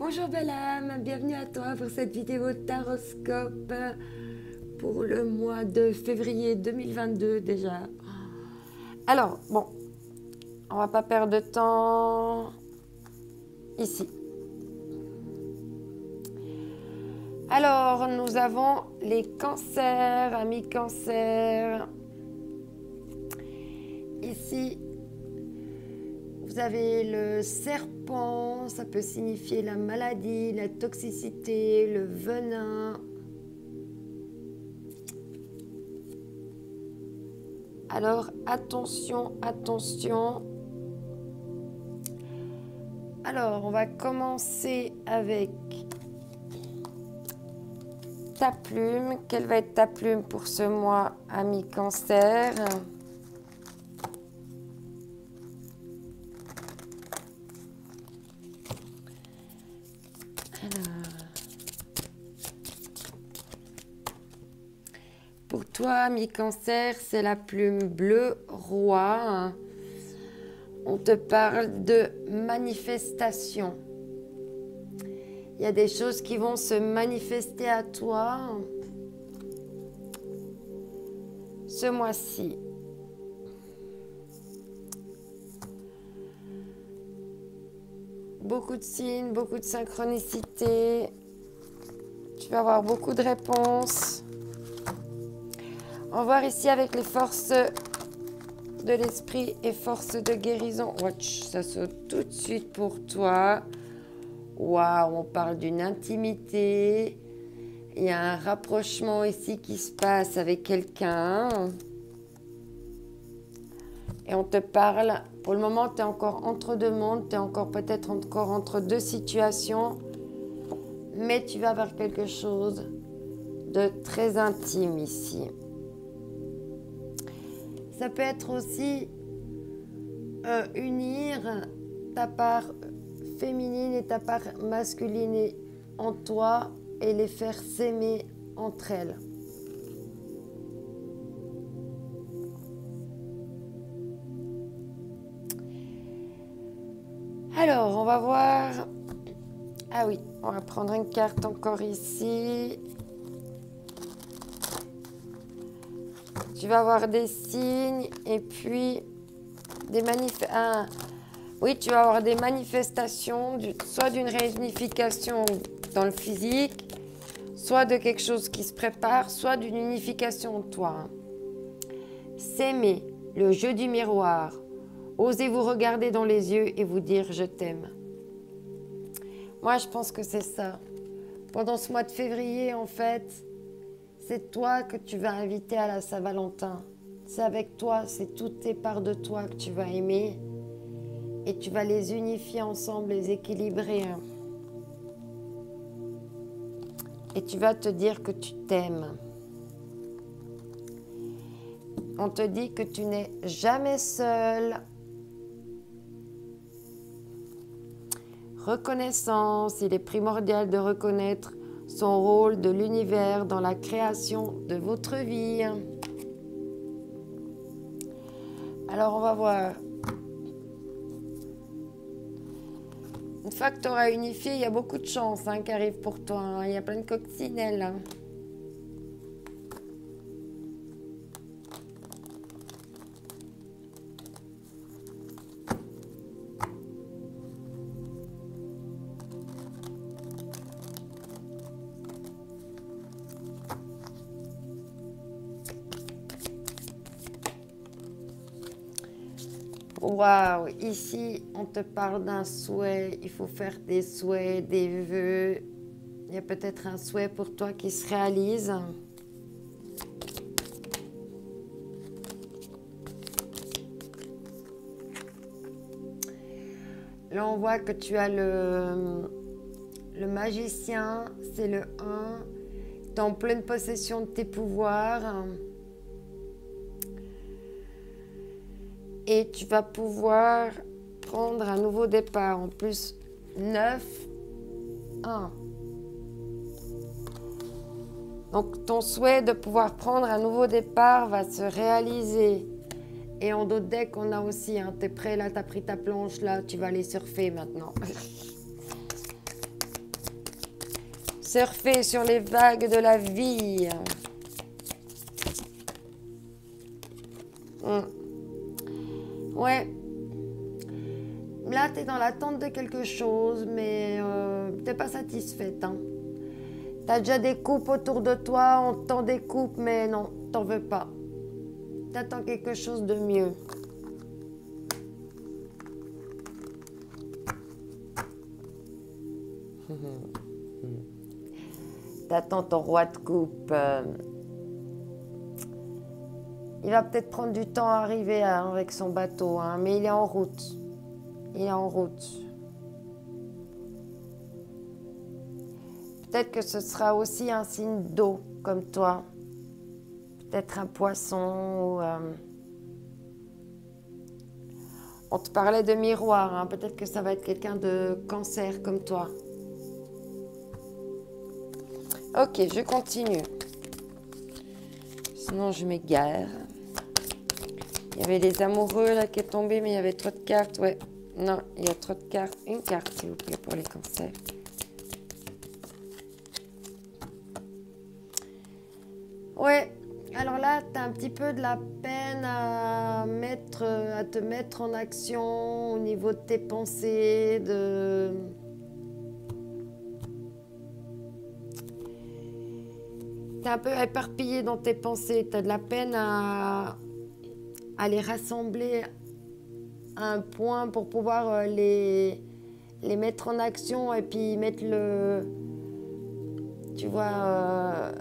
Bonjour belle âme, bienvenue à toi pour cette vidéo taroscope pour le mois de février 2022 déjà. Alors, bon, on va pas perdre de temps ici. Alors, nous avons les cancers, amis cancers. Ici, vous avez le serpent, ça peut signifier la maladie, la toxicité, le venin. Alors, attention, attention. Alors, on va commencer avec ta plume. Quelle va être ta plume pour ce mois, ami cancer ? Pour toi, mi-cancer, c'est la plume bleue roi. On te parle de manifestation. Il y a des choses qui vont se manifester à toi ce mois-ci. Beaucoup de signes, beaucoup de synchronicité. Tu vas avoir beaucoup de réponses. On va voir ici avec les forces de l'esprit et forces de guérison. Watch, ça saute tout de suite pour toi. Waouh, on parle d'une intimité. Il y a un rapprochement ici qui se passe avec quelqu'un. Et on te parle, pour le moment, tu es encore entre deux mondes, tu es encore peut-être encore entre deux situations. Mais tu vas vers quelque chose de très intime ici. Ça peut être aussi unir ta part féminine et ta part masculine en toi et les faire s'aimer entre elles. Alors, on va voir... Ah oui, on va prendre une carte encore ici. Tu vas avoir des signes et puis des oui, tu vas avoir des manifestations, soit d'une réunification dans le physique, soit de quelque chose qui se prépare, soit d'une unification en toi. S'aimer, le jeu du miroir. Osez vous regarder dans les yeux et vous dire « je t'aime ». Moi, je pense que c'est ça. Pendant ce mois de février, en fait, c'est toi que tu vas inviter à la Saint-Valentin. C'est avec toi, c'est toutes tes parts de toi que tu vas aimer. Et tu vas les unifier ensemble, les équilibrer. Et tu vas te dire que tu t'aimes. On te dit que tu n'es jamais seul. Reconnaissance, il est primordial de reconnaître son rôle de l'univers dans la création de votre vie. Alors, on va voir. Une fois que tu auras unifié, il y a beaucoup de chance qui arrive pour toi. Il y a plein de coccinelles. Waouh, ici, on te parle d'un souhait. Il faut faire des souhaits, des vœux. Il y a peut-être un souhait pour toi qui se réalise. Là, on voit que tu as le magicien, c'est le 1. Tu es en pleine possession de tes pouvoirs. Et tu vas pouvoir prendre un nouveau départ. En plus, 9, 1. Donc, ton souhait de pouvoir prendre un nouveau départ va se réaliser. Et en d'autres decks, on a aussi, tu es prêt là, tu as pris ta planche là, tu vas aller surfer maintenant. Surfer sur les vagues de la vie. Ouais. Là, tu es dans l'attente de quelque chose, mais t'es pas satisfaite. Hein. Tu as déjà des coupes autour de toi, on t'en découpe, mais non, t'en veux pas. Tu attends quelque chose de mieux. T'attends ton roi de coupe. Il va peut-être prendre du temps à arriver avec son bateau, hein, mais il est en route. Il est en route. Peut-être que ce sera aussi un signe d'eau, comme toi. Peut-être un poisson. Ou, on te parlait de miroir. Hein, peut-être que ça va être quelqu'un de cancer, comme toi. Ok, je continue. Sinon, je m'égare. Il y avait les amoureux là qui est tombé, mais il y avait trop de cartes. Ouais, non, il y a trop de cartes. Une carte, s'il vous plaît, pour les cancers. Ouais, alors là, tu as un petit peu de la peine à te mettre en action au niveau de tes pensées, T'es un peu éparpillé dans tes pensées. Tu as de la peine à les rassembler à un point pour pouvoir les mettre en action et puis mettre tu vois...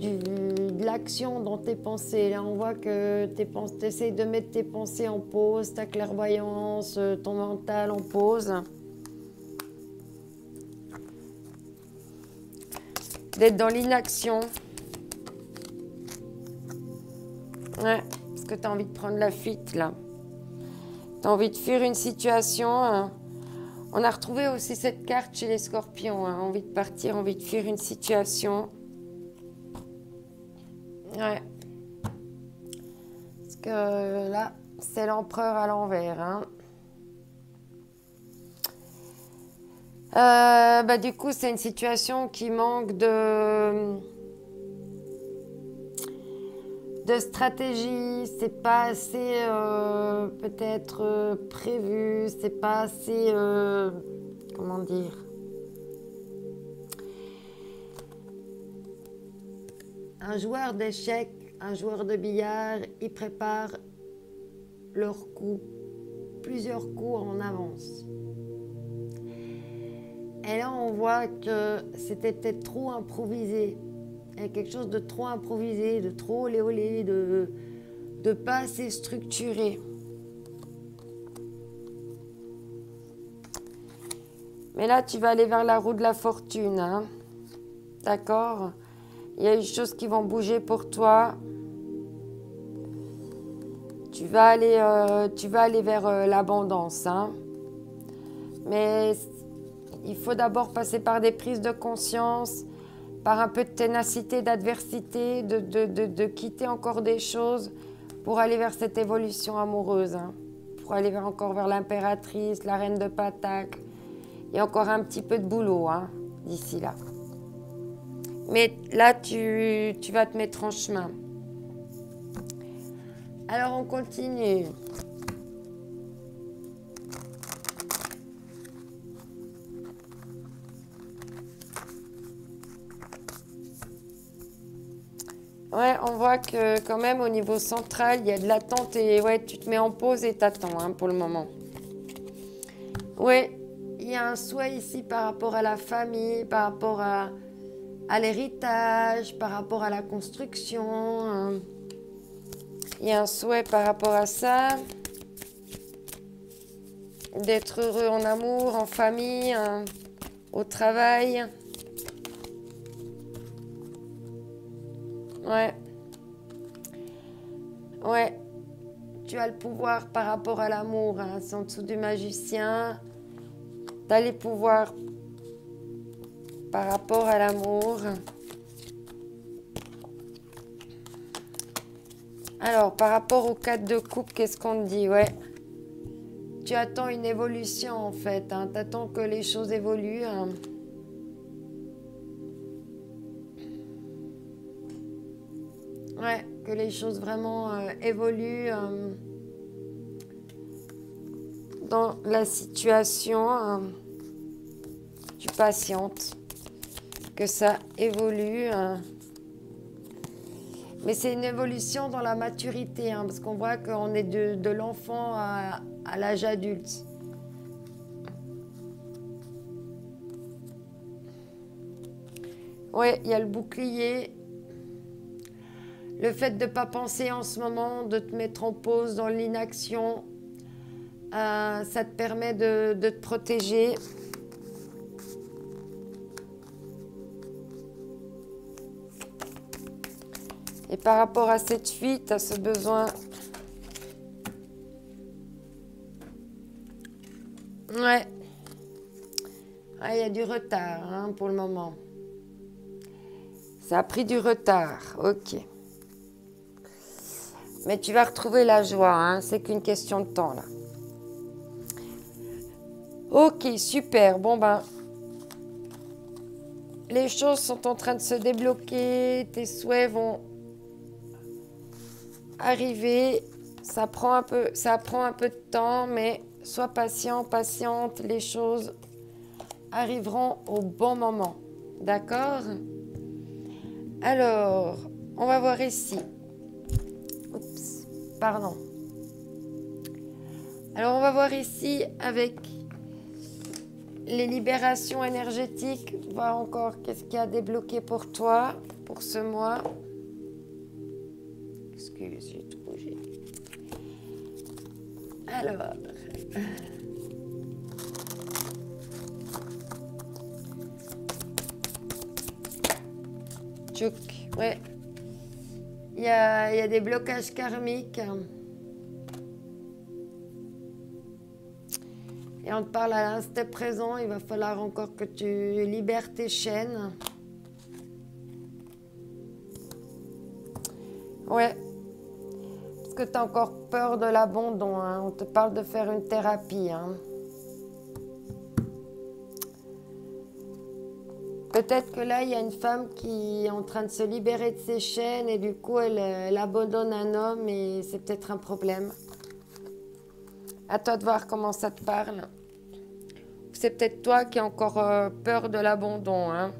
de l'action dans tes pensées. Là, on voit que tu essayes de mettre tes pensées en pause, ta clairvoyance, ton mental en pause. D'être dans l'inaction. Ouais, parce que tu as envie de prendre la fuite, là. Tu as envie de fuir une situation. Hein. On a retrouvé aussi cette carte chez les scorpions. Hein. Envie de partir, envie de fuir une situation. Ouais. Parce que là, c'est l'empereur à l'envers. Hein. Du coup, c'est une situation qui manque de stratégie, c'est pas assez peut-être prévu, c'est pas assez comment dire, un joueur d'échecs, un joueur de billard, ils préparent leurs coups, plusieurs coups en avance. Et là, on voit que c'était peut-être trop improvisé. Il y a quelque chose de trop improvisé, de trop olé olé, de pas assez structuré. Mais là, tu vas aller vers la roue de la fortune. Hein. D'accord ? Il y a des choses qui vont bouger pour toi. Tu vas aller vers l'abondance. Hein. Mais il faut d'abord passer par des prises de conscience, par un peu de ténacité, d'adversité, de quitter encore des choses pour aller vers cette évolution amoureuse. Hein. Pour aller encore vers l'impératrice, la reine de Pentacle. Il y a encore un petit peu de boulot hein, d'ici là. Mais là, tu vas te mettre en chemin. Alors, on continue. Ouais, on voit que quand même au niveau central, il y a de l'attente et ouais, tu te mets en pause et t'attends hein, pour le moment. Ouais, il y a un souhait ici par rapport à la famille, par rapport à l'héritage, par rapport à la construction. Hein. Il y a un souhait par rapport à ça, d'être heureux en amour, en famille, hein, au travail. Ouais. Ouais. Tu as le pouvoir par rapport à l'amour. Hein. C'est en dessous du magicien. Tu as les pouvoirs par rapport à l'amour. Alors, par rapport au 4 de coupe, qu'est-ce qu'on te dit? Ouais. Tu attends une évolution en fait, hein. Tu attends que les choses évoluent. Hein. Ouais, que les choses vraiment évoluent dans la situation. Tu patientes, que ça évolue. Mais c'est une évolution dans la maturité, hein, parce qu'on voit qu'on est de l'enfant à l'âge adulte. Oui, il y a le bouclier. Le fait de ne pas penser en ce moment, de te mettre en pause dans l'inaction, ça te permet de te protéger. Et par rapport à cette fuite, à ce besoin... Ouais. Il y a du retard hein, pour le moment. Ça a pris du retard, ok. Mais tu vas retrouver la joie, hein, c'est qu'une question de temps là. Ok, super, bon ben... Les choses sont en train de se débloquer, tes souhaits vont arriver. Ça prend un peu de temps, mais sois patient, patiente, les choses arriveront au bon moment. D'accord? Alors, on va voir ici. Oups, pardon. Alors, on va voir ici avec les libérations énergétiques. Voir encore qu'est-ce qu'il y a débloqué pour toi, pour ce mois. Excuse, j'ai tout bougé. Alors... Tchouk, ouais. Il y a des blocages karmiques. Et on te parle à l'instant présent, il va falloir encore que tu libères tes chaînes. Ouais. Parce que tu as encore peur de l'abandon. Hein. On te parle de faire une thérapie. Hein. Peut-être que là, il y a une femme qui est en train de se libérer de ses chaînes et du coup, elle abandonne un homme et c'est peut-être un problème. À toi de voir comment ça te parle. C'est peut-être toi qui as encore peur de l'abandon. Hein.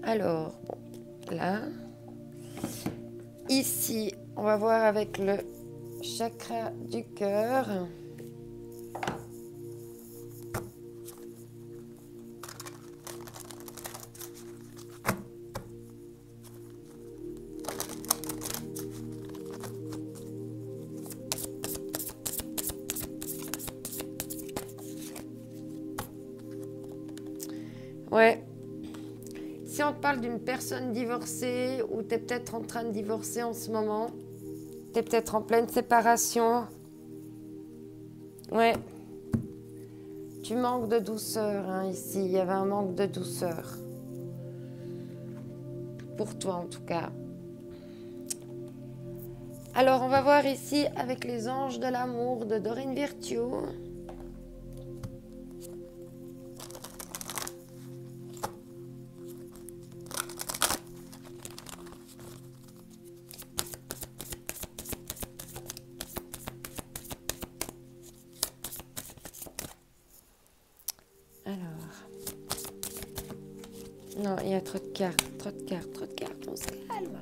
Alors, bon, là. Ici, on va voir avec le chakra du cœur. Ouais. Si on te parle d'une personne divorcée ou tu es peut-être en train de divorcer en ce moment, tu es peut-être en pleine séparation. Ouais. Tu manques de douceur hein, ici. Il y avait un manque de douceur. Pour toi en tout cas. Alors on va voir ici avec les anges de l'amour de Dorine Virtue. Non, il y a trop de cartes, on se calme. On se calme.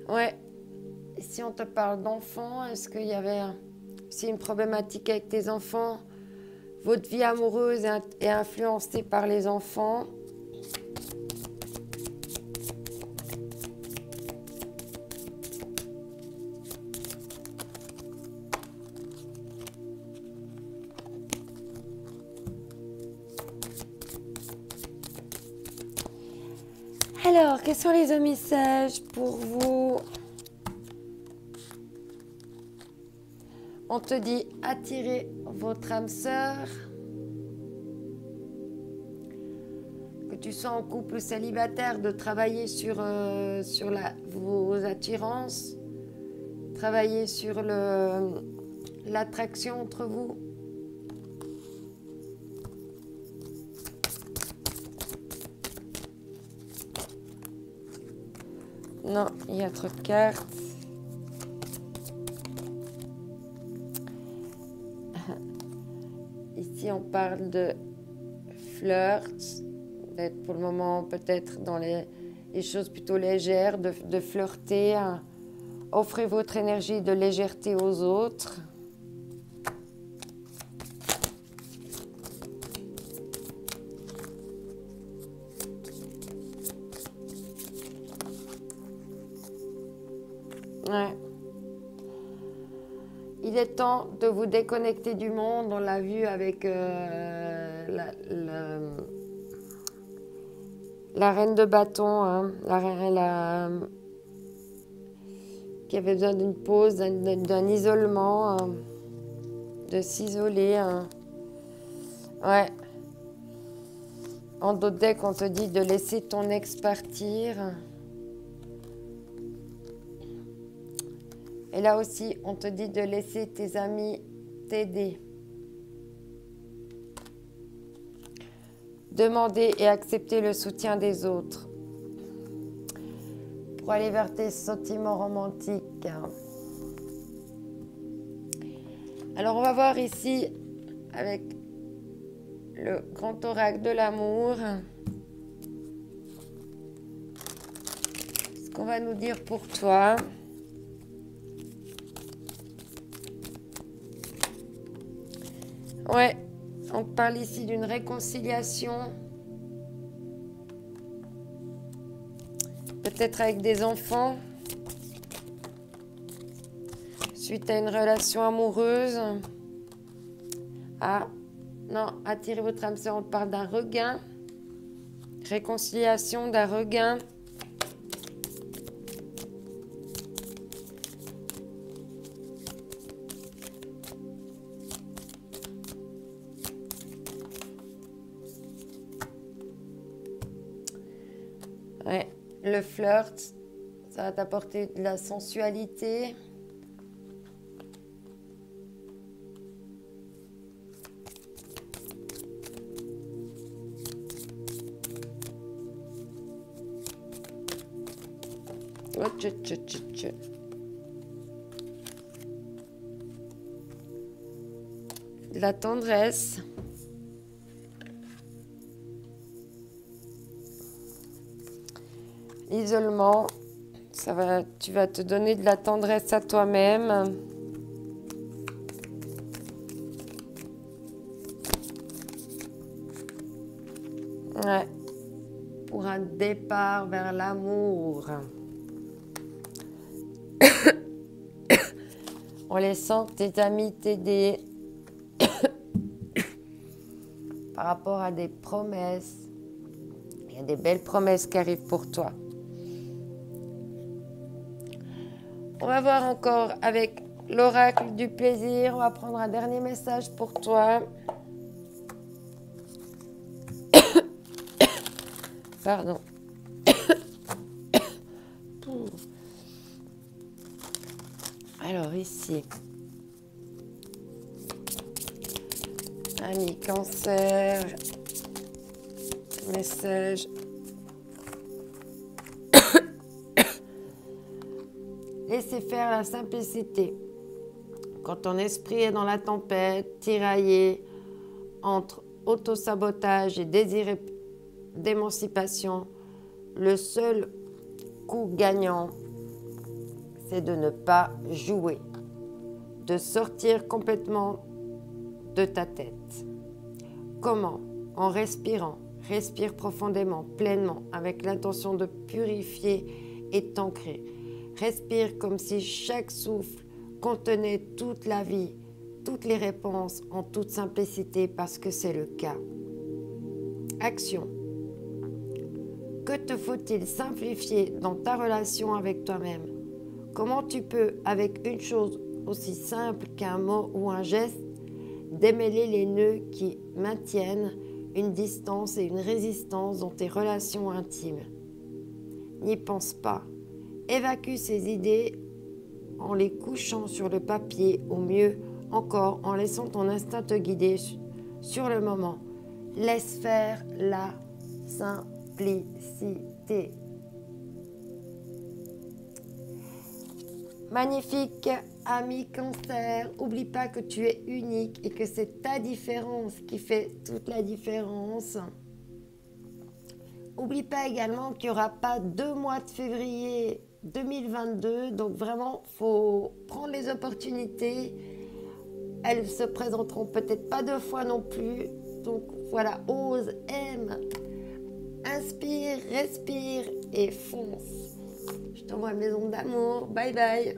Ouais, si on te parle d'enfants, est-ce qu'il y avait aussi une problématique avec tes enfants? Votre vie amoureuse est influencée par les enfants. Alors, quels sont les messages pour vous? On te dit attirez votre âme sœur, que tu sois en couple ou célibataire, de travailler sur vos attirances, travailler sur l'attraction entre vous. Non, il y a trop de cartes. Ici, on parle de flirt, d'être pour le moment peut-être dans les choses plutôt légères, de flirter. Offrez votre énergie de légèreté aux autres. Ouais. Il est temps de vous déconnecter du monde. On l'a vu avec la reine de bâton, hein, qui avait besoin d'une pause, d'un isolement, de s'isoler. Hein. Ouais. En d'autres decks, on te dit de laisser ton ex partir. Et là aussi, on te dit de laisser tes amis t'aider. Demander et accepter le soutien des autres pour aller vers tes sentiments romantiques. Alors, on va voir ici avec le grand oracle de l'amour ce qu'on va nous dire pour toi. Ouais, on parle ici d'une réconciliation. Peut-être avec des enfants. Suite à une relation amoureuse. Ah, non, attirez votre âme sœur, on parle d'un regain. Réconciliation, d'un regain. Ouais, le flirt, ça va t'apporter de la sensualité. Oh, de la tendresse. L'isolement, tu vas te donner de la tendresse à toi-même. Ouais. Pour un départ vers l'amour. En laissant tes amis t'aider par rapport à des promesses. Il y a des belles promesses qui arrivent pour toi. On va voir encore avec l'oracle du plaisir. On va prendre un dernier message pour toi. Pardon. Alors ici, ami cancer, message. Laissez faire la simplicité. Quand ton esprit est dans la tempête, tiraillé entre autosabotage et désir d'émancipation, le seul coup gagnant, c'est de ne pas jouer, de sortir complètement de ta tête. Comment? En respirant. Respire profondément, pleinement, avec l'intention de purifier et t'ancrer. Respire comme si chaque souffle contenait toute la vie, toutes les réponses en toute simplicité parce que c'est le cas. Action. Que te faut-il simplifier dans ta relation avec toi-même? Comment tu peux, avec une chose aussi simple qu'un mot ou un geste, démêler les nœuds qui maintiennent une distance et une résistance dans tes relations intimes. N'y pense pas. Évacue ces idées en les couchant sur le papier, ou mieux encore en laissant ton instinct te guider sur le moment. Laisse faire la simplicité. Magnifique ami Cancer, oublie pas que tu es unique et que c'est ta différence qui fait toute la différence. Oublie pas également qu'il n'y aura pas 2 mois de février 2022, donc vraiment, faut prendre les opportunités. Elles se présenteront peut-être pas 2 fois non plus, donc voilà, ose, aime, inspire, respire et fonce. Je t'envoie une maison d'amour, bye bye.